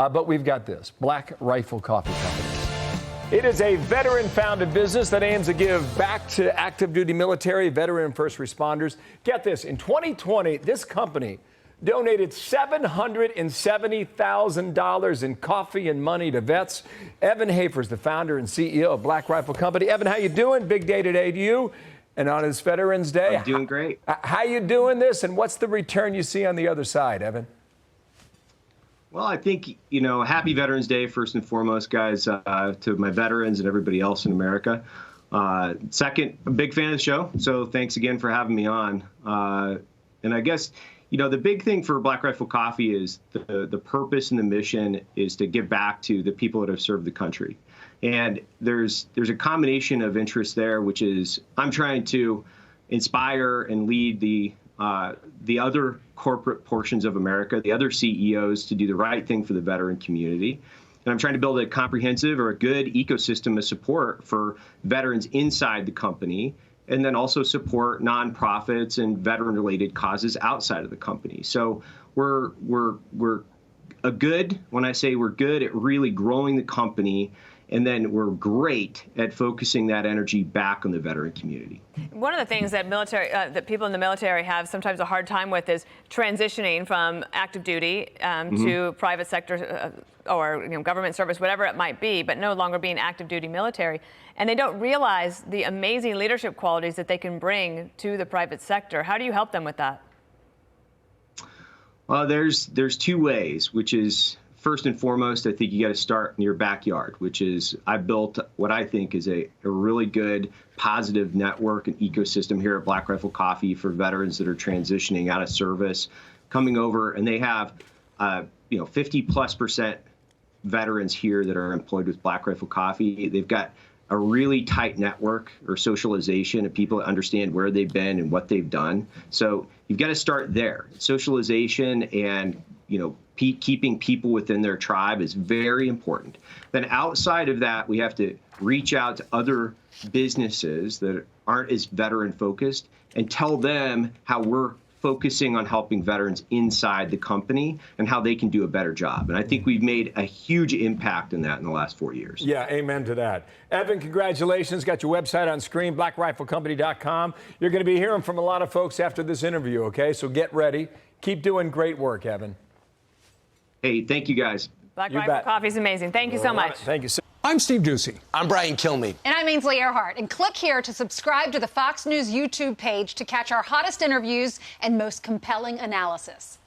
But we've got this, Black Rifle Coffee Company. It is a veteran-founded business that aims to give back to active duty military, veteran, and first responders. Get this, in 2020, this company donated $770,000 in coffee and money to vets. Evan Hafer is the founder and CEO of Black Rifle Company. Evan, how you doing? Big day today to you. And on this Veterans Day. I'm doing great. How you doing this, and what's the return you see on the other side, Evan? Well, I think, happy Veterans Day, first and foremost, guys, to my veterans and everybody else in America. Second, a big fan of the show, so thanks again for having me on. And I guess, the big thing for Black Rifle Coffee is the purpose and the mission is to give back to the people that have served the country. And there's a combination of interests there, which is I'm trying to inspire and lead the other corporate portions of America, the other CEOs, to do the right thing for the veteran community. And I'm trying to build a comprehensive or a good ecosystem of support for veterans inside the company, and then also support nonprofits and veteran-related causes outside of the company. So we're good, when I say we're good at really growing the company, and then we're great at focusing that energy back on the veteran community. One of the things that that people in the military have sometimes a hard time with is transitioning from active duty to private sector or government service, whatever it might be, but no longer being active duty military. And they don't realize the amazing leadership qualities that they can bring to the private sector. How do you help them with that? Well, there's two ways, which is, first and foremost, I think you got to start in your backyard, which is I've built what I think is a really good, positive network and ecosystem here at Black Rifle Coffee for veterans that are transitioning out of service, coming over, and they have 50+% veterans here that are employed with Black Rifle Coffee. They've got a really tight network or socialization of people that understand where they've been and what they've done. So you've got to start there. Socialization and keeping people within their tribe is very important. Then outside of that, we have to reach out to other businesses that aren't as veteran focused and tell them how we're focusing on helping veterans inside the company and how they can do a better job. And I think we've made a huge impact in that in the last 4 years. Yeah, amen to that. Evan, congratulations. Got your website on screen, blackriflecompany.com. You're going to be hearing from a lot of folks after this interview, okay? So get ready. Keep doing great work, Evan. Hey, thank you, guys. Black Rifle Coffee is amazing. Thank you so much. Thank you so much. I'm Steve Ducey. I'm Brian Kilmeade. And I'm Ainsley Earhart. And click here to subscribe to the Fox News YouTube page to catch our hottest interviews and most compelling analysis.